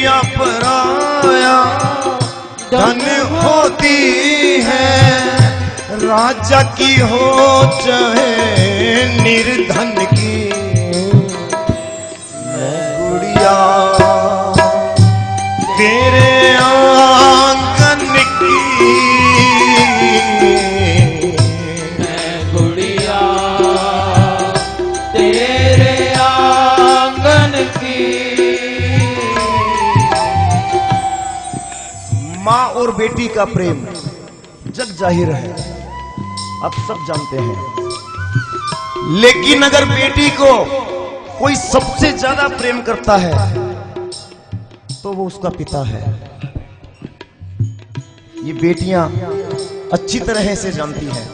बेटियां पराया धन होती है, राजा की हो चाहे निर्धन की। मैं गुड़िया तेरे आंगन की, मैं गुड़िया तेरे आंगन की। माँ और बेटी का प्रेम जग जाहिर है, आप सब जानते हैं। लेकिन अगर बेटी को कोई सबसे ज्यादा प्रेम करता है तो वो उसका पिता है। ये बेटियां अच्छी तरह से जानती हैं।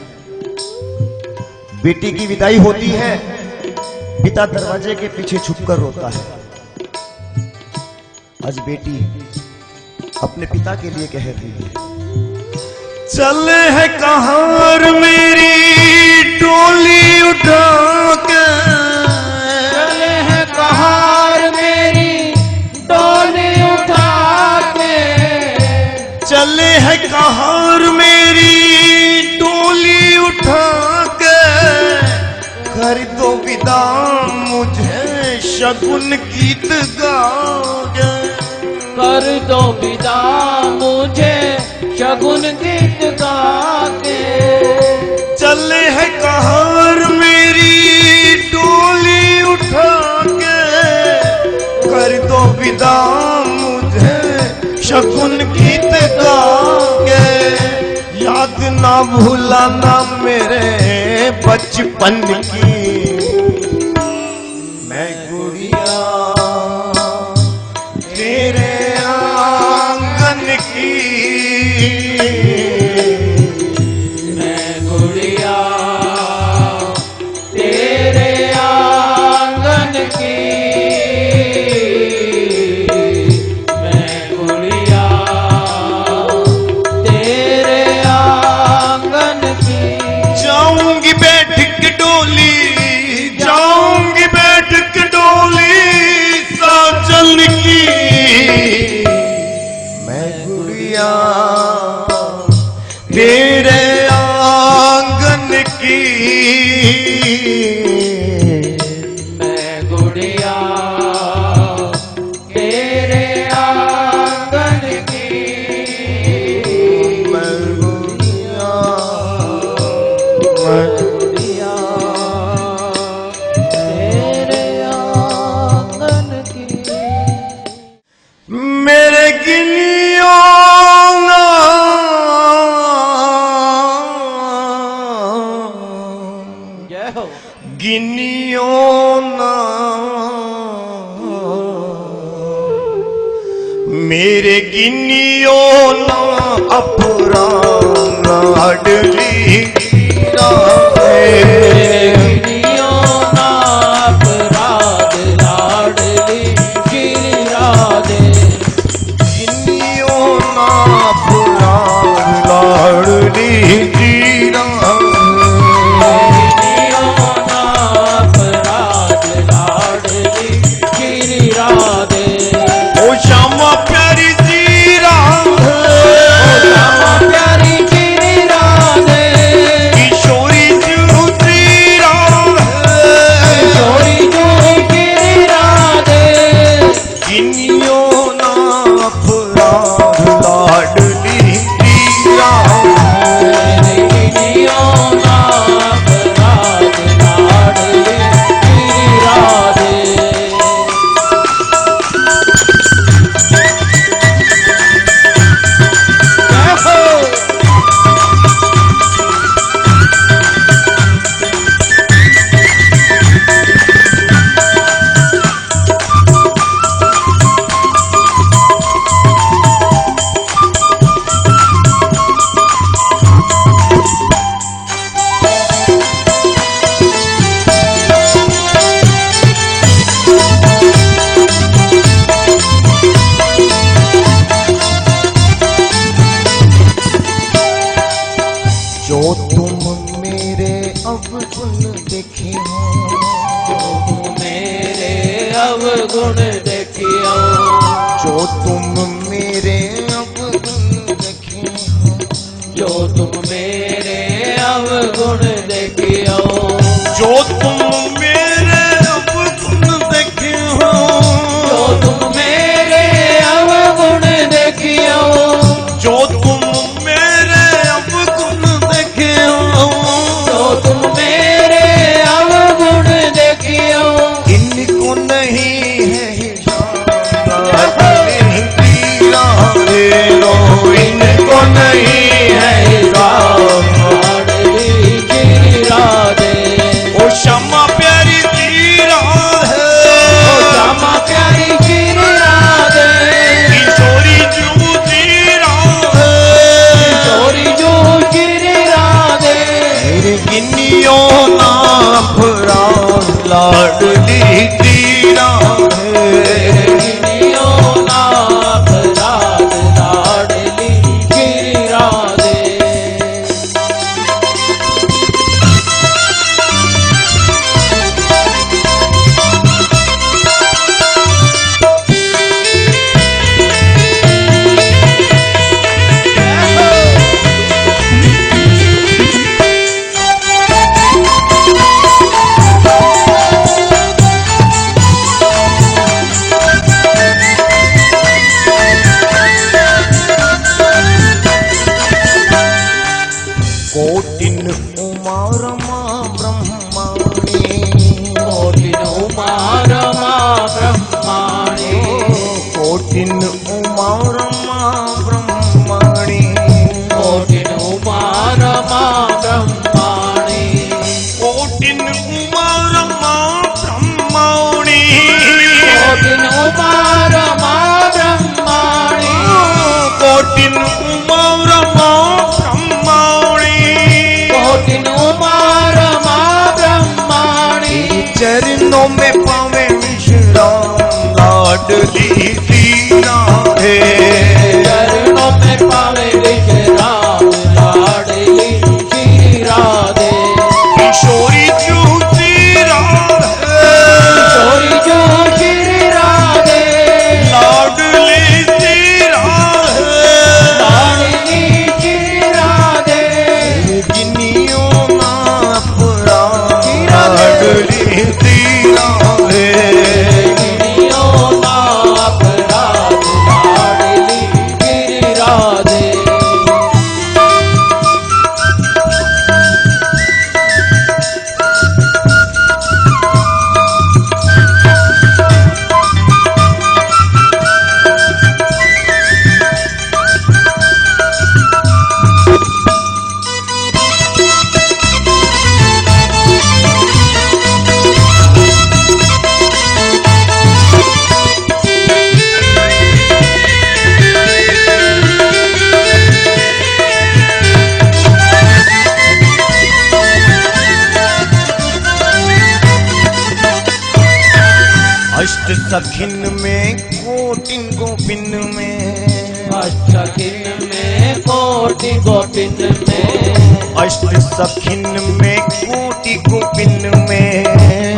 बेटी की विदाई होती है, पिता दरवाजे के पीछे छुपकर रोता है। आज बेटी अपने पिता के लिए कह रही है, चले है कहार मेरी डोली उठा के, चले है कहार मेरी डोली उठा के, चले है कहार मेरी डोली उठा के, कर दो विदा मुझे शगुन गीत गा के, कर दो विदा मुझे शगुन गीत गा के। चले है कहार मेरी डोली उठा के, कर दो विदा मुझे शगुन गीत गा के। याद ना भूलाना मेरे बचपन की, मैं गुड़िया तेरे आंगन की, मैं गुड़िया तेरे आंगन की, मैं गुड़िया तेरे आंगन की। जाऊंगी बैठ के डोली, जाऊंगी बैठ के डोली साजन की, मैं गुड़िया तेरे आंगन की, मैं गुड़िया तेरे आंगन की, मैं गुड़िया, मैं गुड़िया तेरे आंगन की। मेरे गिनियों ना जय हो। गिनियों ना मेरे गिनियों ना अपराना अडली गिनियो ना अपराध लाडली गिरी राधे। गिनियों ना अपराध लाडली जीरा, गिनियो ना अपराध लाडली गिरी राधे। ओ श्यामा प्यारी जीरा, श्यामा प्यारी गिरी राधे। किशोरी जू जीरा, तुम मेरे अवगुण देखे हो, जो तुम मेरे अवगुण देखियो, जो तुम मेरे अवगुण देखे हो, जो तुम मेरे अवगुण देखियो, जो तुम मेरे अवगुण देखे हो, जो तुम मेरे अवगुण देखियो, इनको नहीं है हिसाब तेरा रे लो, इनको नहीं है हिसाब लाडली की राधे, ओ श्यामा प्यारी तेरा है, ओ श्यामा प्यारी की राधे, किशोरी जू तेरा है, किशोरी जो की राधे, मेरे गिनियों ना फरा लाडली तेरा है, गिनियो नाथ राध लाडली की Radhe, cotton Uma Rama Brahmani, cotton Uma Rama Brahmani, cotton Uma Rama Brahmani, cotton Uma Rama Brahmani, cotton Uma Rama Brahmani, cotton Uma Rama Brahmani, cotton Uma Rama Brahmani, cotton Uma Rama Brahmani, चरणों में पावे विश्राम लाडली तेरा है, चरणों में पावे विश्राम लाडली की राधे, किशोरी जू तेरा है, किशोरी जो की राधे, लाडली तेरा है, लाडली की राधे, गिनियों ना पूरा तेरा है। लाडली तेरा है, गिनियो नाथ राध लाडली की राधे, अष्ट सखिन में कोटिन गोपिन में, अष्टकिन में कोटि गोपिन में, अष्ट सखिन में कोटि गोपिन में,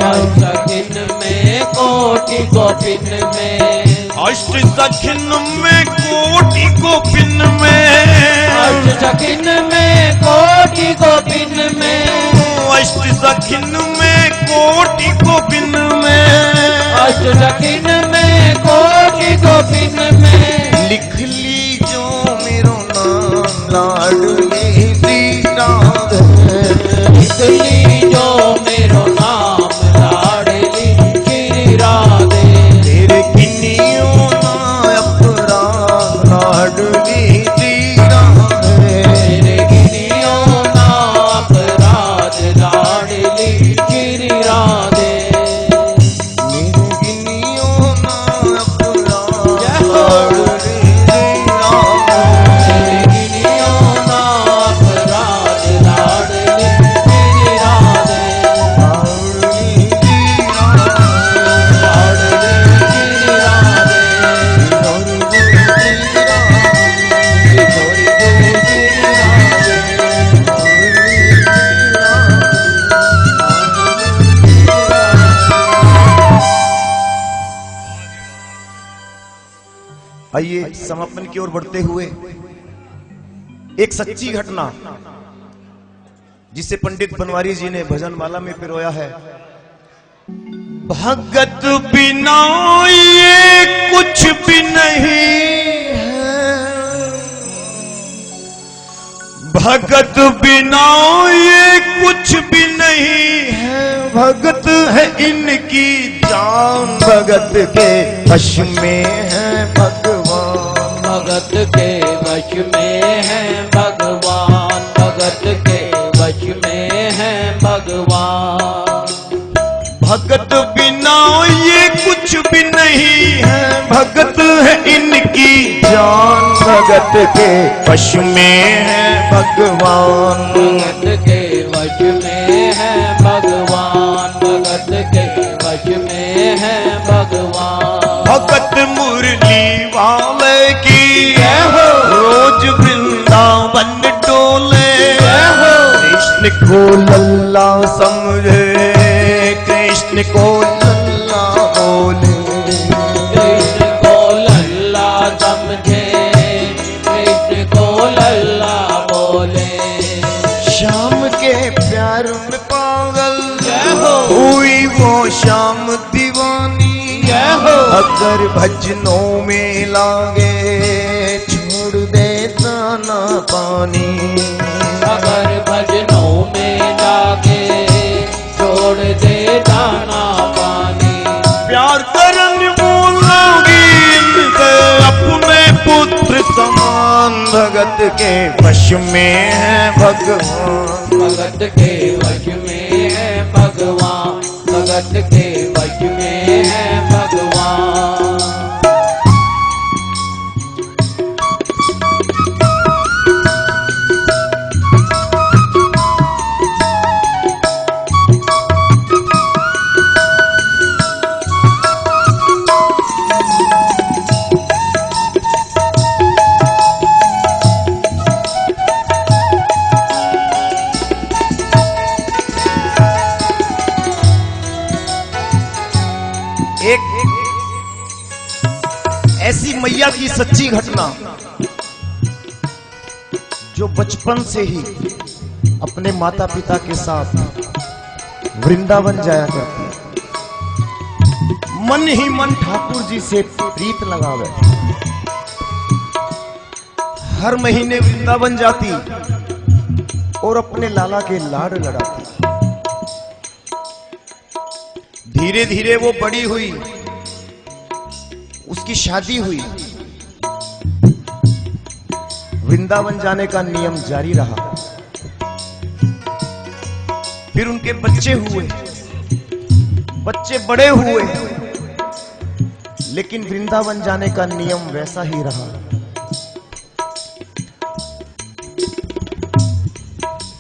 अष्टकिन में कोटि गोपिन में, अष्ट सखिन में कोटि गोपिन में, अष्टकिन में कोटि गोपिन में, अष्ट सखिन में कोटि गोपिन में, अष्टकिन में कोटि गोपिन में, लिख ली जो मेरो नाम लाडली तेरा है, इसलिए जो मेरो नाम लाडली की राधे, तेरे गिनियों ना अपराध लाडली तेरा है, मेरे गिनियो नाथ राध लाडली की राधे, मेरे गिनियों आइए समापन की ओर बढ़ते हुए एक सच्ची घटना जिसे पंडित बनवारी जी ने भजनमाला में पिरोया है। भगत बिना ये कुछ भी नहीं है, भगत बिना ये कुछ भी नहीं है, भगत है इनकी जान, भगत के वश में है भगवान, भगत के वश में है भगवान, भगत के वश में है भगवान। भगत बिना ये कुछ भी नहीं है, भगत है इनकी जान, भगत के वश में है भगवान, भगत के वश में है भगवान, भगत के वश में है भगवान। भगत मुरली वाले की रोज वृंदावन डोले, कृष्ण को लल्ला समझे, कृष्ण को लल्ला बोले, कृष्ण को लल्ला समझे, कृष्ण को लल्ला बोले। श्याम के प्यार में पागल हुई वो श्याम दीवानी, अगर भजनों में लागे छोड़ दे दाना पानी, अगर भजनों में लागे छोड़ दे दाना पानी। प्यार करन बोलोगी इनसे अपने पुत्र समान, भगत के वश में है भगवान, भगत के वश में है भगवान, भगत के वश में है भगवान। एक ऐसी मैया की सच्ची घटना जो बचपन से ही अपने माता पिता के साथ वृंदावन जाया करती, मन ही मन ठाकुर जी से प्रीत लगावे, हर महीने वृंदावन जाती और अपने लाला के लाड लड़ाती। धीरे धीरे वो बड़ी हुई, उसकी शादी हुई, वृंदावन जाने का नियम जारी रहा। फिर उनके बच्चे हुए, बच्चे बड़े हुए, लेकिन वृंदावन जाने का नियम वैसा ही रहा।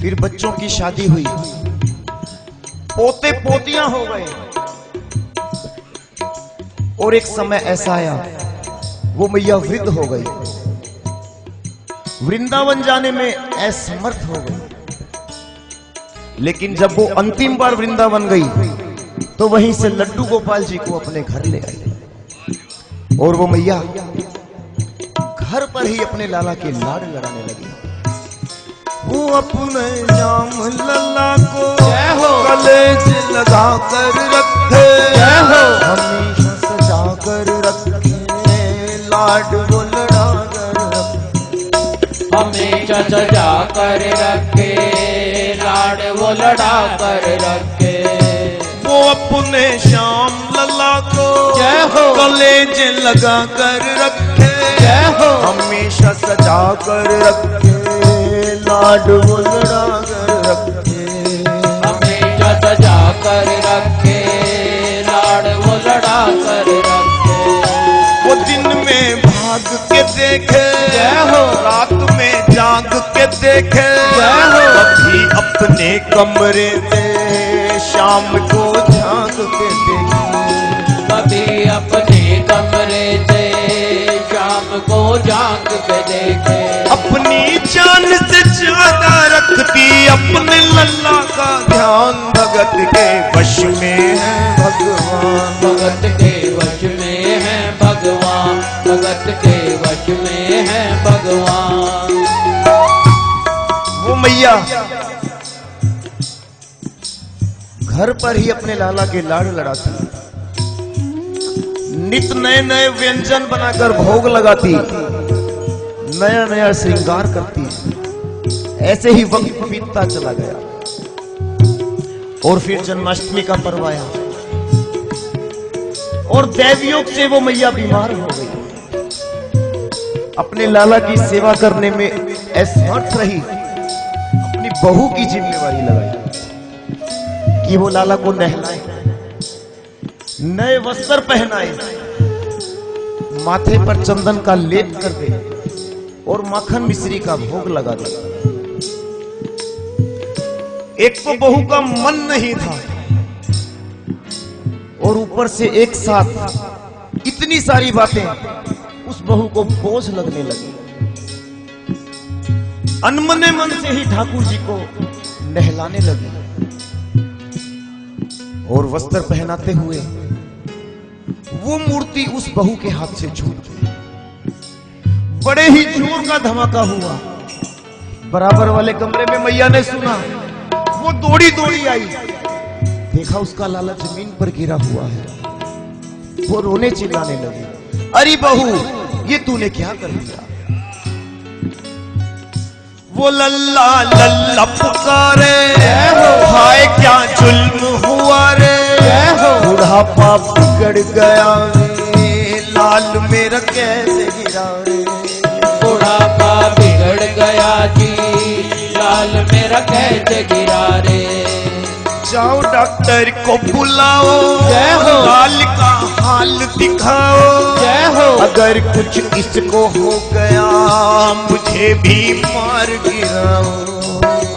फिर बच्चों की शादी हुई, पोते पोतियां हो गए, और एक समय ऐसा आया वो मैया वृद्ध हो गई, वृंदावन जाने में असमर्थ हो गई। लेकिन जब वो अंतिम बार वृंदावन गई तो वहीं से लड्डू गोपाल जी को अपने घर ले आई, और वो मैया घर पर ही अपने लाला के लाड लड़ाने लगी। वो अपने जाम लल्ला को कलेज लगा कर रखे, हमेशा सजा कर रखे, लाड वो लड़ा कर रखे, हमेशा सजा कर रखे, लाड वो लड़ा कर रखे। वो अपने श्याम लल्ला को कलेज लगा कर रखे, हमेशा सजा कर रखे, लाड वो लड़ा कर रखे, हमेशा सजा कर रखे, लाड वो लड़ा कर रखे। वो दिन में भाग के देखे, रात में जाग के देखे, कभी अपने कमरे में शाम को झांक के देखे, कभी अपने कमरे से शाम को झांक के देखे। अपनी जान से ज्यादा रखती अपने लल्ला का ध्यान, भगत के वश में है भगवान, भगत के वश में है भगवान, भगत के मैया घर पर ही अपने लाला के लाड़ लड़ाती, नित नए नए व्यंजन बनाकर भोग लगाती, नया नया श्रृंगार करती। ऐसे ही वक्त बीतता चला गया और फिर जन्माष्टमी का पर्व आया और दैवयोग से वो मैया बीमार हो गई। अपने लाला की सेवा करने में असमर्थ रही, अपनी बहू की जिम्मेवारी लगाई कि वो लाला को नहलाए, नए वस्त्र पहनाए, माथे पर चंदन का लेप कर दे और माखन मिश्री का भोग लगा दे। एक तो बहू का मन नहीं था और ऊपर से एक साथ इतनी सारी बातें उस बहू को बोझ लगने लगी। अनमने मन से ही ठाकुर जी को नहलाने लगी और वस्त्र पहनाते हुए वो मूर्ति उस बहू के हाथ से छूट गई। बड़े ही जोर का धमाका हुआ। बराबर वाले कमरे में मैया ने सुना, वो दौड़ी दौड़ी आई, देखा उसका लाला जमीन पर गिरा हुआ है। वो रोने चिल्लाने लगी, अरे बहू ये तूने क्या कर दिया? वो लल्ला लल्ला पुकारे, हाय क्या जुल्म हुआ रे, बुढ़ापा बिगड़ गया रे, लाल मेरा कैसे गिरा रे, बुढ़ापा बिगड़ गया जी, लाल मेरा कैसे गिरा रे। जाओ डॉक्टर को बुलाओ, जय हो, लाल का हाल दिखाओ, जय हो, अगर कुछ इसको हो गया मुझे भी मार गिराओ,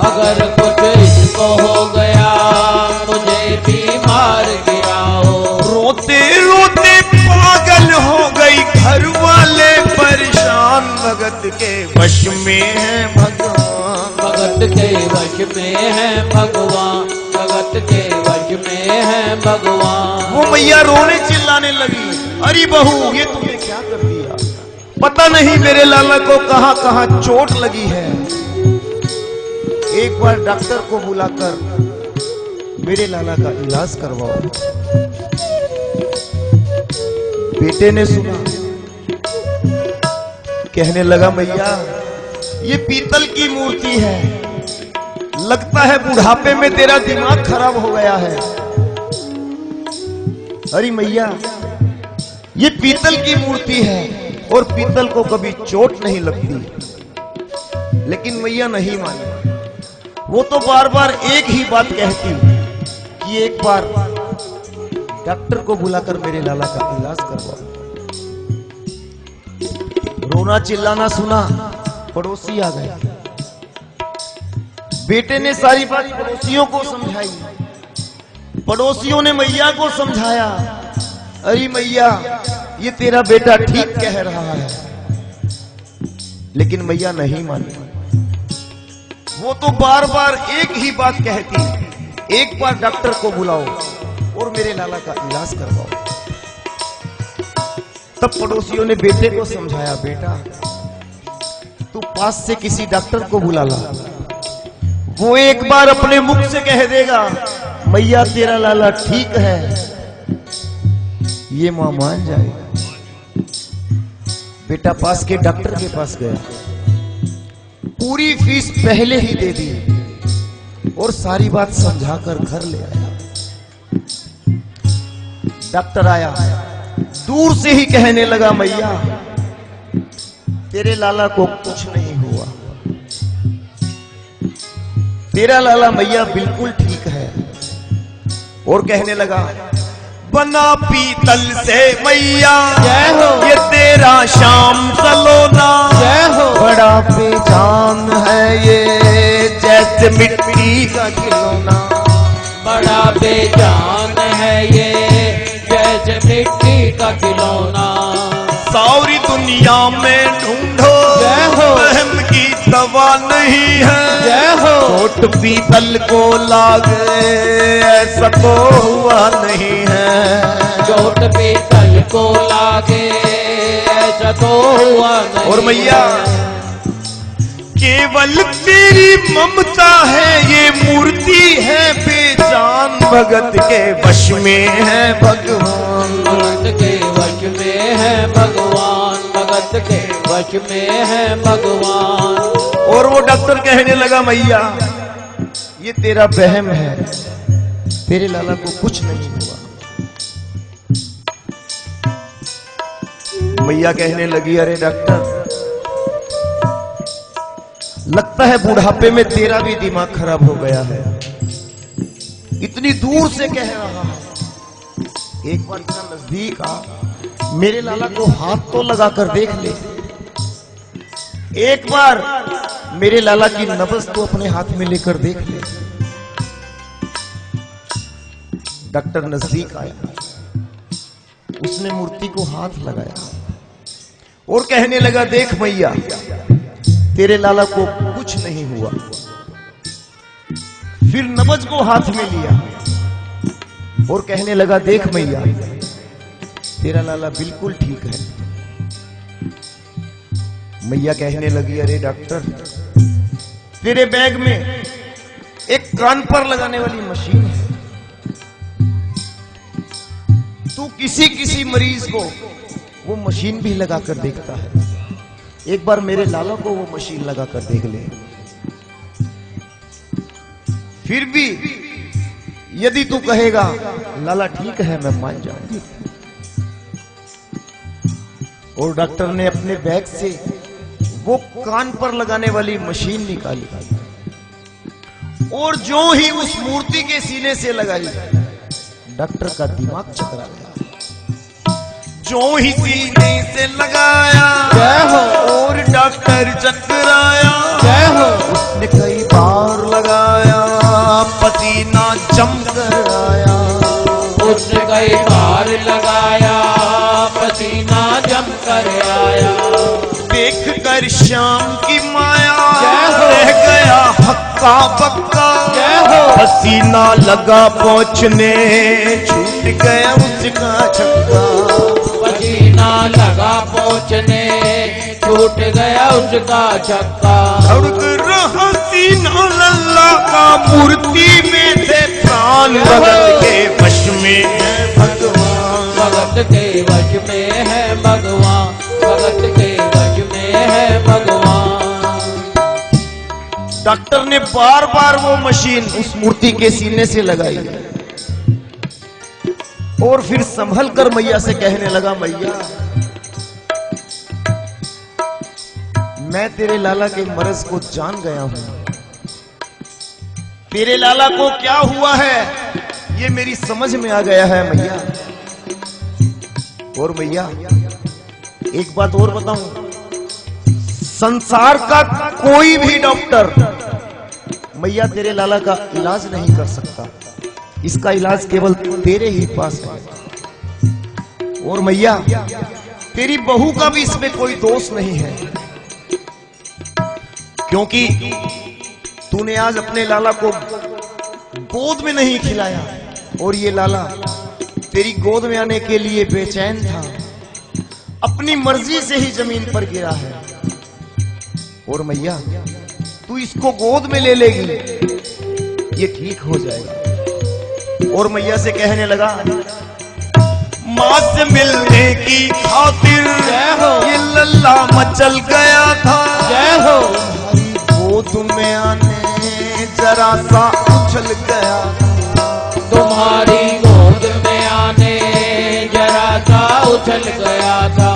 अगर कुछ इसको हो गया मुझे भी मार गिराओ। रोते रोते पागल हो गई, घर वाले परेशान, भगत के वश में है भगवान, भगत के वश में है भगवान, भगत के वश में है भगवान। वो मैया रोने चिल्लाने लगी, अरे बहू ये तुमने क्या कर दिया? पता नहीं मेरे लाला को कहां कहां चोट लगी है, एक बार डॉक्टर को बुलाकर मेरे लाला का इलाज करवाओ। बेटे ने सुना, कहने लगा मैया ये पीतल की मूर्ति है, लगता है बुढ़ापे में तेरा दिमाग खराब हो गया है। अरे मैया ये पीतल की मूर्ति है और पीतल को कभी चोट नहीं लगती। लेकिन मैया नहीं मानी, वो तो बार बार एक ही बात कहती कि एक बार डॉक्टर को बुलाकर मेरे लाला का इलाज करवाओ। रोना चिल्लाना सुना, पड़ोसी आ गए। बेटे ने सारी बात पड़ोसियों को समझाई, पड़ोसियों ने मैया को समझाया, अरे मैया ये तेरा बेटा ठीक कह रहा है। लेकिन मैया नहीं मानी, वो तो बार बार एक ही बात कहती, एक बार डॉक्टर को बुलाओ और मेरे लाला का इलाज करवाओ। तब पड़ोसियों ने बेटे को समझाया, बेटा तू पास से किसी डॉक्टर को बुला ला, वो एक बार अपने मुख से कह देगा मैया तेरा लाला ठीक है, ये मां मान जाएगा। बेटा पास के डॉक्टर के पास गया, पूरी फीस पहले ही दे दी और सारी बात समझाकर घर ले आया। डॉक्टर आया, दूर से ही कहने लगा मैया तेरे लाला को कुछ नहीं हुआ, तेरा लाला मैया बिल्कुल ठीक है। और कहने लगा बना पीतल से मैया जय हो, ये तेरा शाम सलोना, जय हो, बड़ा बेजान है ये जैसे मिट्टी का खिलौना, बड़ा बेजान है ये जैसे मिट्टी का खिलौना। सारी दुनिया में ढूंढो जय हो, वहम की दवा नहीं है, जय हो, चोट पीतल को लागे ऐसा तो हुआ नहीं है, चोट पीतल को लागे ऐसा तो हुआ नहीं। और मैया केवल तेरी ममता है, ये मूर्ति है बेजान, भगत के वश में है भगवान। भगत के वश में है भगवान, भगत के वश में है भगवान। और वो डॉक्टर कहने लगा मैया ये तेरा वहम है, तेरे लाला को कुछ नहीं हुआ। मैया कहने लगी अरे डॉक्टर, लगता है बुढ़ापे में तेरा भी दिमाग खराब हो गया है, इतनी दूर से कह रहा है, एक बार इतना नजदीक आ, मेरे लाला को हाथ तो लगा कर देख ले, एक बार मेरे लाला की नब्ज तो अपने हाथ में लेकर देख ले। डॉक्टर नजदीक आया, उसने मूर्ति को हाथ लगाया और कहने लगा देख मैया तेरे लाला को कुछ नहीं हुआ। फिर नब्ज को हाथ में लिया और कहने लगा देख मैया तेरा लाला बिल्कुल ठीक है। मैया कहने लगी अरे डॉक्टर, तेरे बैग में एक कान पर लगाने वाली मशीन है, तू किसी किसी मरीज को वो मशीन भी लगाकर देखता है, एक बार मेरे लाला को वो मशीन लगाकर देख ले, फिर भी यदि तू कहेगा लाला ठीक है मैं मान जाऊंगी। और डॉक्टर ने अपने बैग से वो कान पर लगाने वाली मशीन निकाली और जो ही उस मूर्ति के सीने से लगाई, डॉक्टर का दिमाग चकरा गया। जो ही सीने से लगाया जय हो, और डॉक्टर चकराया जय हो। उसने कई बार लगाया, पसीना जम कर आया, उसने कई बार लगाया, पसीना जम कर आया। देख कर श्याम की माया जय हो। रह गया हक्का बक्का, जय हो। पसीना लगा पहुंचने, छूट गया उसका छक्का। पसीना लगा पहुंचने, छूट गया उसका छक्का। धड़क रहा सीना लल्ला का, मूर्ति में थे प्राण, भगत के वश में है भगवान। भगत के वश में है भगवान, भगत के वश में है भगवान। डॉक्टर ने बार बार वो मशीन उस मूर्ति के सीने से लगाई और फिर संभल कर मैया से कहने लगा मैया मैं तेरे लाला के मर्ज को जान गया हूं, तेरे लाला को क्या हुआ है ये मेरी समझ में आ गया है मैया। और मैया एक बात और बताऊं, संसार का कोई भी डॉक्टर मैया तेरे लाला का इलाज नहीं कर सकता, इसका इलाज केवल तेरे ही पास है। और मैया तेरी बहू का भी इसमें कोई दोष नहीं है, क्योंकि तूने आज अपने लाला को गोद में नहीं खिलाया और ये लाला तेरी गोद में आने के लिए बेचैन था, अपनी मर्जी से ही जमीन पर गिरा है। और मैया तू इसको गोद में ले लेगी, ये ठीक हो जाएगा। और मैया से कहने लगा मां से मिलने की खातिर ये लल्ला मचल गया था, जय हो। गोद में आने जरा सा उछल गया, तुम्हारी गोद में आने जरा सा उछल गया था।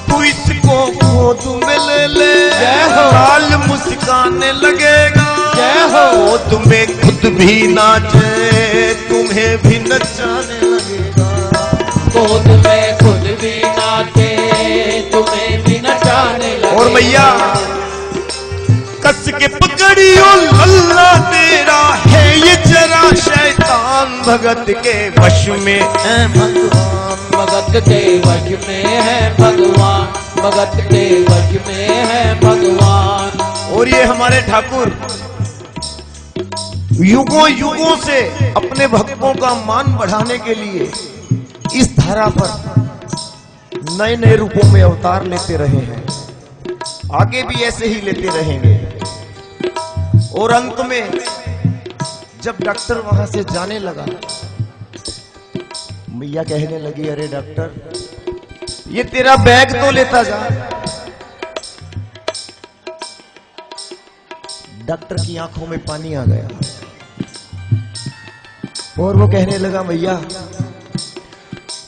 तू इसको गोद में ले ले, जय हो। लाल मुस्काने लगेगा, जय हो। गोद में खुद भी नाचे तुम्हें भी नचाने लगेगा, गोद में खुद भी नाचे तुम्हें भी नचाने लगे। और मैया कस के पकड़ियो लल्ला तेरा है ये जरा शैतान, भगत के वश में है भगवान। भगत के वश में है भगवान, भगत के वश में है भगवान। और ये हमारे ठाकुर युगों युगों से अपने भक्तों का मान बढ़ाने के लिए इस धरा पर नए नए रूपों में अवतार लेते रहे हैं। आगे भी ऐसे ही लेते रहेंगे। और अंत में जब डॉक्टर वहां से जाने लगा, मैया कहने लगी, अरे डॉक्टर, ये तेरा बैग तो लेता जा। डॉक्टर की आंखों में पानी आ गया और वो कहने लगा, मैया,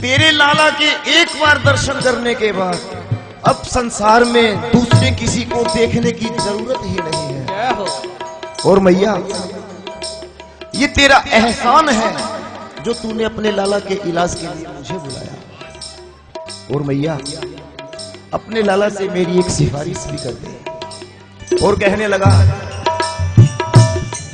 तेरे लाला के एक बार दर्शन करने के बाद अब संसार में दूसरे किसी को देखने की जरूरत ही नहीं है। और मैया, ये तेरा एहसान है जो तूने अपने लाला के इलाज के लिए मुझे बुलाया। और मैया, अपने लाला से मेरी एक सिफारिश भी कर दे। और कहने लगा,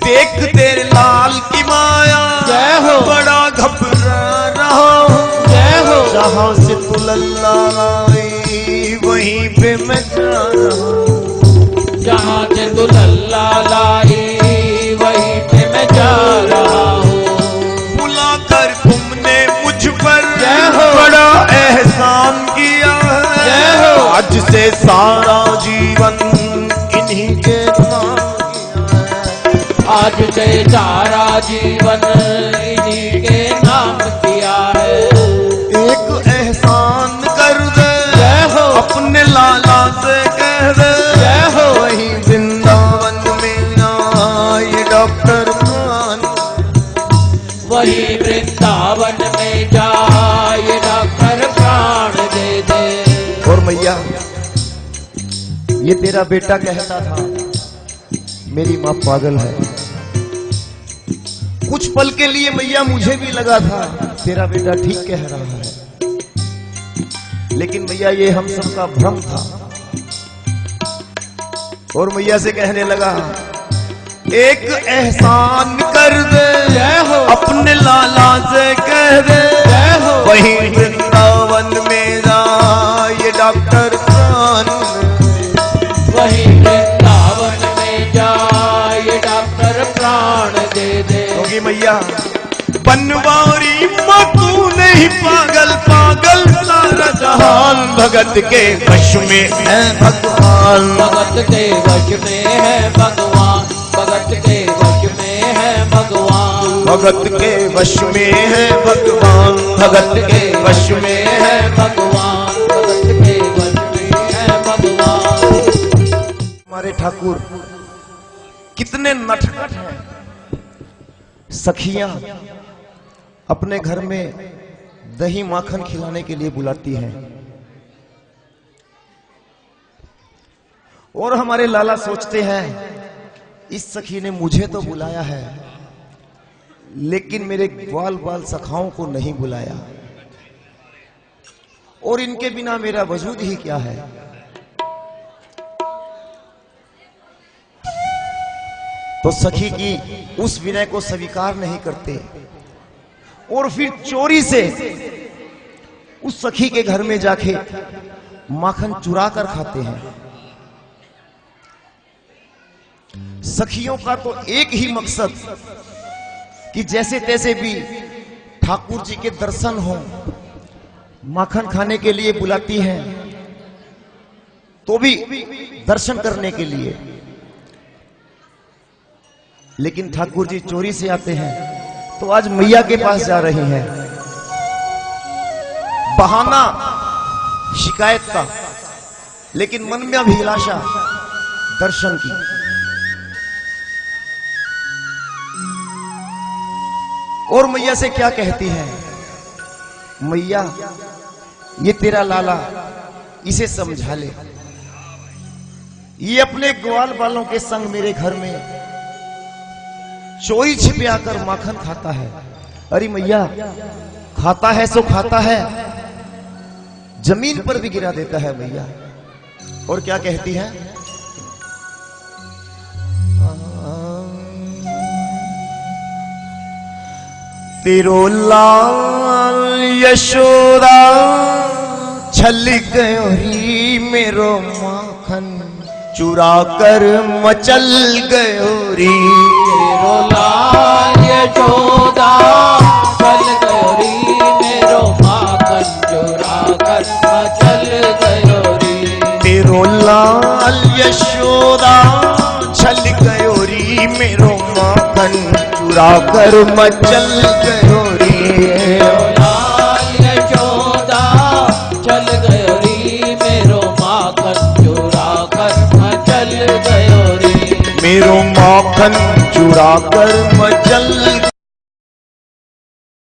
देख तेरे लाल की माया, जय हो, बड़ा घबरा रहा हूँ, जय हो, जहां से तू लल्ला लाई वहीं पे मैं जा रहा हूँ, जहाँ से तू लल्ला लाई वहीं पे मैं जा रहा हूँ। बुलाकर तुमने मुझ पर जय हो, बड़ा एहसान किया है, जय हो, आज से सारा जीवन इन्हीं के नाम, आज से सारा जीवन इन्हीं के नाम किया है। एक एहसान कर दे, जय हो, अपने लाला से कह दे, जय हो, वही वृंदावन में ना ये डॉक्टर प्राण, वही वृंदावन में जाए डॉक्टर प्राण दे दे। और मैया, ये तेरा बेटा कहता था मेरी माँ पागल है। कुछ पल के लिए मैया मुझे भी लगा था तेरा बेटा ठीक कह रहा है, लेकिन मैया ये हम सबका भ्रम था। और मैया से कहने लगा, एक एहसान कर दे, जय हो, अपने लाला से कह दे, जय हो, वही वृंदावन में ना ये डॉक्टर प्राण, वही वृंदावन में जाए डॉक्टर प्राण दे दे। क्योंकि मैया, बनवारी माँ तू नहीं पागल, पागल सारा जहान, भगत के वश में है भगवान, भगत के वश में है भगवान, भगत के वश में है भगवान, भगत के वश में है भगवान, भगत के वश में है भगवान, भगत के वश में है भगवान। हमारे ठाकुर कितने नटखट हैं। सखियां अपने घर में दही माखन खिलाने के लिए बुलाती हैं और हमारे लाला सोचते हैं, इस सखी ने मुझे तो बुलाया है लेकिन मेरे ग्वाल बाल सखाओं को नहीं बुलाया, और इनके बिना मेरा वजूद ही क्या है। तो सखी की उस विनय को स्वीकार नहीं करते और फिर चोरी से उस सखी के घर में जाके माखन चुरा कर खाते हैं। सखियों का तो एक ही मकसद कि जैसे तैसे भी ठाकुर जी के दर्शन हो, माखन खाने के लिए बुलाती हैं तो भी दर्शन करने के लिए, लेकिन ठाकुर जी चोरी से आते हैं तो आज मैया के पास जा रही हैं, बहाना शिकायत का, लेकिन मन में अभिलाषा दर्शन की। और मैया से क्या कहती है, मैया ये तेरा लाला, इसे समझा ले, ये अपने ग्वाल वालों के संग मेरे घर में चोरी छिपे आकर माखन खाता है। अरे मैया, खाता है सो खाता है, जमीन पर भी गिरा देता है मैया। और क्या कहती है, तेरो लाल यशोदा छल गयोरी, मेरो माखन चुरा कर मचल गयोरी, मेरो लाल यशोदा चल गयोरी, मेरो माखन चुरा कर मचल गयोरी, तेरो मेरो लाल यशोदा छल गयो री, मेरो माखन चुरा कर मचल गयो री। लाल यशोदा चल गयो री, मेरो माखन चुरा कर मचल गयो री। मेरो माखन चुरा कर मचल